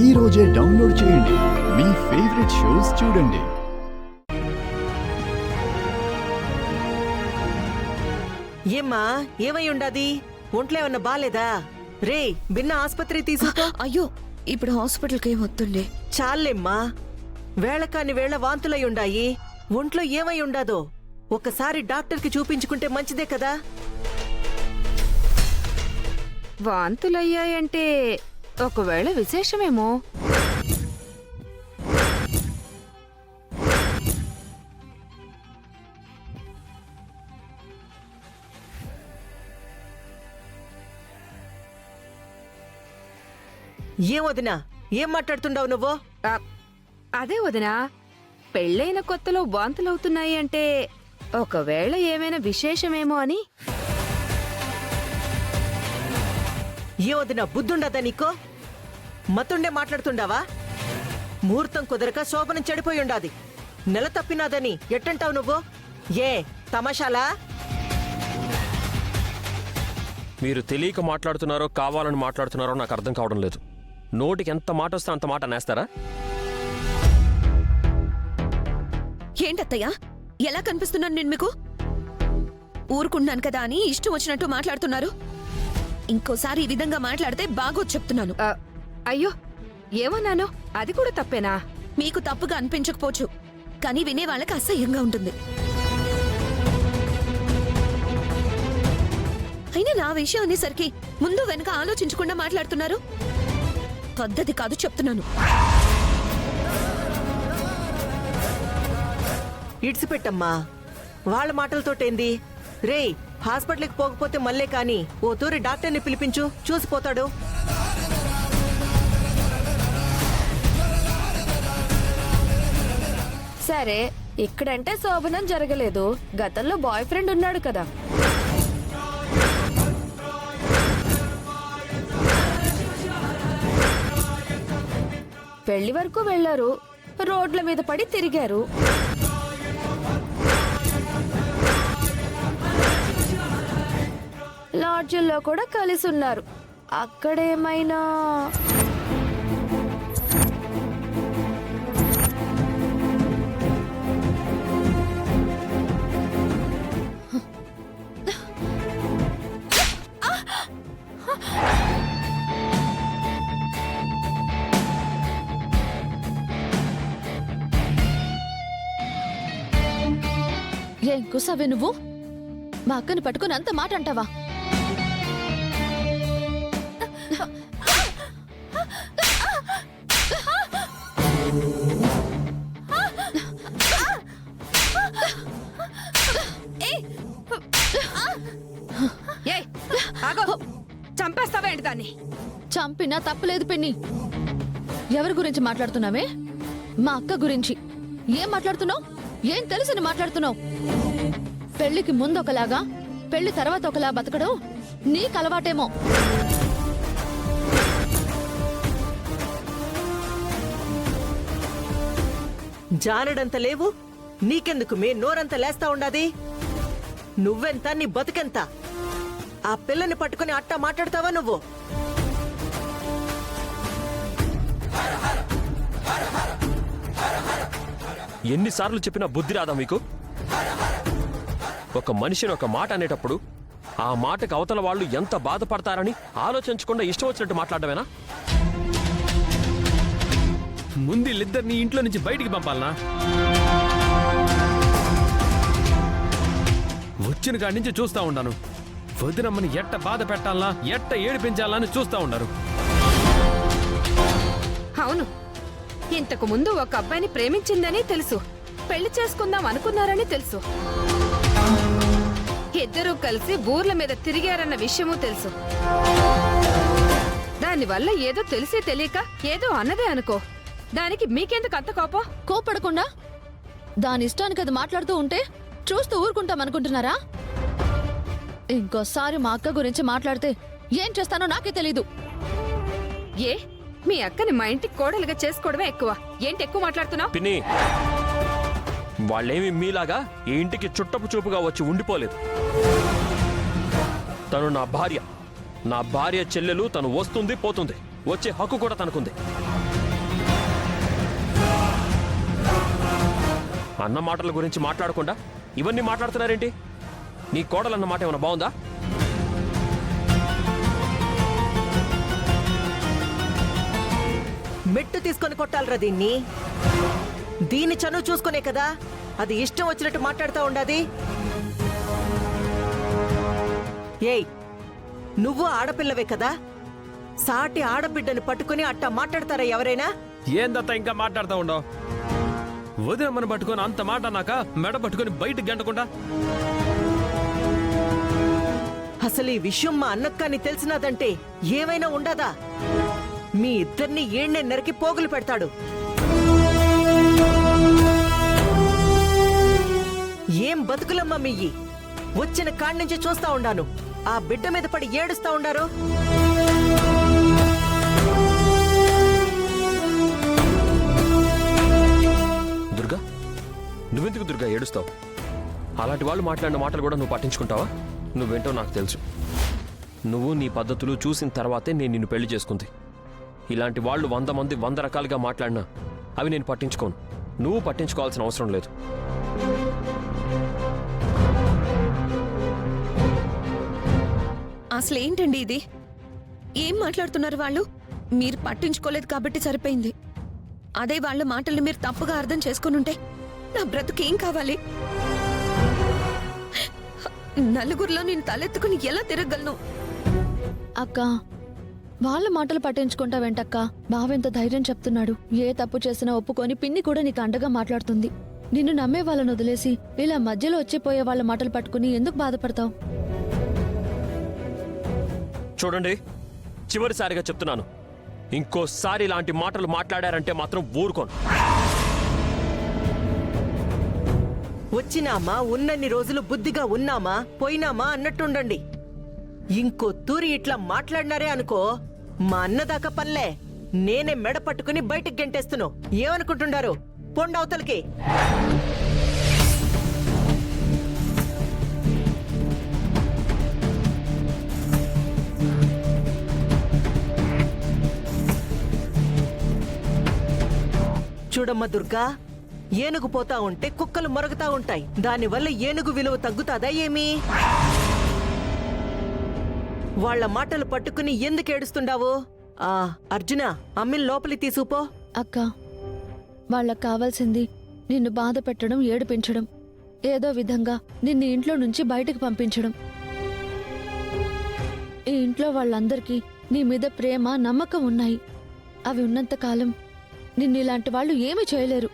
ఈ రోజే డౌన్లోడ్ చేయండి. మీ ఫేవరెట్ షోస్ చూడండి. ఏమ్మా ఏమై ఉండాది? ఒంట్లో ఏమన్నా బాలేదా? రే బిన్న ఆస్పత్రి తీసుకుపో. అయ్యో ఇప్పుడు హాస్పిటల్కి ఏం వద్దుండే. చాలేమ్మా, వేళకాని వేళ వాంతులై ఉండాయి. ఒంట్లో ఏమై ఉండాదో ఒకసారి డాక్టర్కి చూపించుకుంటే మంచిదే కదా. వాంతులయ్యాయంటే ఒకవేళ విశేషమేమో. ఏం వదినా, ఏం మాట్లాడుతుండవు నువ్వు? అదే వదినా, పెళ్ళైన కొత్తలో వాంతులవుతున్నాయి అంటే ఒకవేళ ఏమైనా విశేషమేమో అని. ఏ వదినా, బుద్ధుండదా నీకో? మతుండే మాట్లాడుతుండావా? ముహూర్తం కుదరక శోభనం చెడిపోయి ఉండాది. నెల తప్పినాదని ఎట్టంటావు నువ్వు? ఏ తమాషాలా? మీరు తెలియక మాట్లాడుతున్నారో కావాలని మాట్లాడుతున్నారో నాకు అర్థం కావడం లేదు. నోటికి ఎంత మాట వస్తే అంత మాట నేస్తారా? ఏంటత్తయ్యా, ఎలా కనిపిస్తున్నాను నేను మీకు? ఊరుకున్నాను కదా అని ఇష్టం వచ్చినట్టు మాట్లాడుతున్నారు. ఇంకోసారి ఈ విధంగా మాట్లాడితే బాగోదు చెప్తున్నాను. అయ్యో ఏమన్నాను? అది కూడా తప్పేనా? మీకు తప్పుగా అనిపించకపోవచ్చు, కానీ వినే వాళ్ళకి అసహ్యంగా ఉంటుంది. అయినా నా విషయం అనేసరికి ముందు వెనక ఆలోచించకుండా మాట్లాడుతున్నారు. పద్ధతి కాదు చెప్తున్నాను. ఇడ్సిపెట్టమ్మా, వాళ్ళ మాటలతోటేంది? రే హాస్పిటల్కి పోకపోతే మళ్ళీ కానీ ఓ తూరి డాక్టర్ని పిలిపించు, చూసిపోతాడు. సరే, ఇక్కడంటే శోభనం జరగలేదు, గతంలో బాయ్ ఫ్రెండ్ ఉన్నాడు కదా. పెళ్లి వరకు వెళ్లారు, రోడ్ల మీద పడి తిరిగారు. లాడ్జిల్లో కూడా కలిసి ఉన్నారు. అక్కడేమైనా ఏం కుసావే నువ్వు? మా అక్కని పట్టుకుని అంత మాట అంటావా? చంపేస్తావా ఏంటి దాన్ని? చంపినా తప్పులేదు పిన్ని. ఎవరి గురించి మాట్లాడుతున్నావే? మా అక్క గురించి. ఏం మాట్లాడుతున్నావు? ఏం తెలుసని మాట్లాడుతున్నావు? పెళ్లికి ముందు ఒకలాగా, పెళ్లి తర్వాత ఒకలా బతకడం నీకు అలవాటేమో. జానడంత లేవు నీకెందుకు మే నోరంత లేస్తా ఉండాది? నువ్వెంత, నీ బతుకెంత? ఆ పిల్లని పట్టుకుని అట్టా మాట్లాడతావా నువ్వు? ఎన్నిసార్లు చెప్పినా బుద్ధి రాదా మీకు? ఒక మనిషిని ఒక మాట అనేటప్పుడు ఆ మాటకు అవతల వాళ్ళు ఎంత బాధపడతారని ఆలోచించకుండా ఇష్టం వచ్చినట్టు మాట్లాడమేనా? ముందు వీళ్ళిద్దరిని ఇంట్లో నుంచి బయటికి పంపాలనా? వచ్చిన కాడి నుంచి చూస్తా ఉన్నాను. వదినమ్మని ఎట్ట బాధ పెట్టాలనా, ఎట్ట ఏడిపించాలా అని చూస్తా ఉన్నారు. అవును, ఇంతకు ముందు ఒక అబ్బాయిని ప్రేమించిందని తెలుసు, పెళ్లి చేసుకుందాం అనుకున్నారని తెలుసు, ఇద్దరూ కలిసి ఊర్ల మీద తిరిగారన్న విషయమూ తెలుసు. దానివల్ల ఏదో తెలిసి తెలియక ఏదో అన్నదే అనుకో, దానికి మీకెందుకు అంత కోపం? కోపడకుండా దాని ఇష్టానికి అది మాట్లాడుతూ ఉంటే చూస్తూ ఊరుకుంటాం అనుకుంటున్నారా? ఇంకోసారి మా అక్క గురించి మాట్లాడితే ఏం చేస్తానో నాకే తెలీదు. ఏ మీ అక్కని మా ఇంటికి కోడలుగా చేసుకోవడమే ఎక్కువ. ఏంటి ఎక్కువ మాట్లాడుతున్నావు? పిన్ని, వాళ్ళేమి మీలాగా ఈ ఇంటికి చుట్టపు చూపుగా వచ్చి ఉండిపోలేదు. తను నా భార్య చెల్లెలు. తను వస్తుంది పోతుంది. వచ్చే హక్కు కూడా తనకుంది. అన్న మాటల గురించి మాట్లాడకుండా ఇవన్నీ మాట్లాడుతున్నారేంటి? నీ కోడలన్న మాట ఏమైనా బాగుందా? మెట్టు తీసుకొని కొట్టాలరా దీన్ని. దీన్ని చనువు చూసుకునే కదా అది ఇష్టం వచ్చినట్టు మాట్లాడుతూ ఉండాది. ఏయ్, నువ్వు ఆడపిల్లవే కదా, సాటి ఆడబిడ్డని పట్టుకుని అట్టా మాట్లాడతారా ఎవరైనా? ఏందత్తా ఇంకా మాట్లాడుతూ ఉండవు? వదినమ్మని పట్టుకొని అంత మాట అన్నాక మెడ పట్టుకొని బయటికి గంటకుండా అసలు ఈ విషయం మా అన్నక్కాని తెలిసినదంటే ఏమైనా ఉండదా? మీ ఇద్దరిని ఏడ్నే నరికి పోగులు పెడతాడు. ఏం బతుకులమ్మా మీయి? వచ్చిన కాడి నుంచి చూస్తా ఉండాను, ఆ బిడ్డ మీద పడి ఏడుస్తా ఉండారు. దుర్గా, నువ్వెందుకు దుర్గా ఏడుస్తావు? అలాంటి వాళ్ళు మాట్లాడిన మాటలు కూడా నువ్వు పట్టించుకుంటావా? నువ్వేంటో నాకు తెలుసు. నువ్వు నీ పద్ధతులు చూసిన తర్వాతే నేను నిన్ను పెళ్లి చేసుకుంది. ఇలాంటి వాళ్ళు 100 మంది 100 రకాలుగా మాట్లాడినా అవి నేను పట్టించుకోను. నువ్వు పట్టించుకోవాల్సిన అవసరం లేదు. అసలు ఏంటండి ఇది? ఏం మాట్లాడుతున్నారు వాళ్ళు? మీరు పట్టించుకోలేదు కాబట్టి సరిపోయింది. అదే వాళ్ళ మాటల్ని మీరు తప్పుగా అర్థం చేసుకునుంటే నా బ్రతుకేం కావాలి? నలుగురిలో నేను తలెత్తుకుని ఎలా తిరగలను? అక్క, వాళ్ళ మాటలు పట్టించుకుంటావేంటక్క? బావెంత ధైర్యం చెప్తున్నాడు. ఏ తప్పు చేసినా ఒప్పుకొని పిన్ని కూడా నీకు అండగా మాట్లాడుతుంది. నిన్ను నమ్మే వాళ్ళని వదిలేసి ఇలా మధ్యలో వచ్చిపోయే వాళ్ళ మాటలు పట్టుకుని ఎందుకు బాధపడతావు? చూడండి, చివరిసారిగా చెప్తున్నాను, ఇంకోసారి ఇలాంటి మాటలు మాట్లాడారంటే మాత్రం ఊరుకోను. వచ్చినామా, ఉన్నన్ని రోజులు బుద్ధిగా ఉన్నామా పోయినామా అన్నట్టుండండి. ఇంకో తూరి ఇట్లా మాట్లాడినారే అనుకో, మా అన్నదాకా పనిలే. నేనే మెడ పట్టుకుని బయటికి గెంటేస్తున్నావు. ఏమనుకుంటున్నారు? పొండవతలకి. చూడమ్మా దుర్గా, ఏనుగు పోతా ఉంటే కుక్కలు మొరుగుతా ఉంటాయి. దానివల్ల ఏనుగు విలువ తగ్గుతాదా ఏమి? వాళ్ళ మాటలు పట్టుకుని ఎందుకు ఏడుస్తుండావు? అర్జున, అమ్మిని లోపలి తీసుకుపో. అక్క, వాళ్ళకు కావాల్సింది నిన్ను బాధ పెట్టడం, ఏడిపించడం, ఏదో విధంగా నిన్ను ఇంట్లో నుంచి బయటకు పంపించడం. ఈ ఇంట్లో వాళ్ళందరికీ నీ మీద ప్రేమ, నమ్మకం ఉన్నాయి. అవి ఉన్నంతకాలం నిన్ను ఇలాంటి వాళ్ళు ఏమీ చేయలేరు.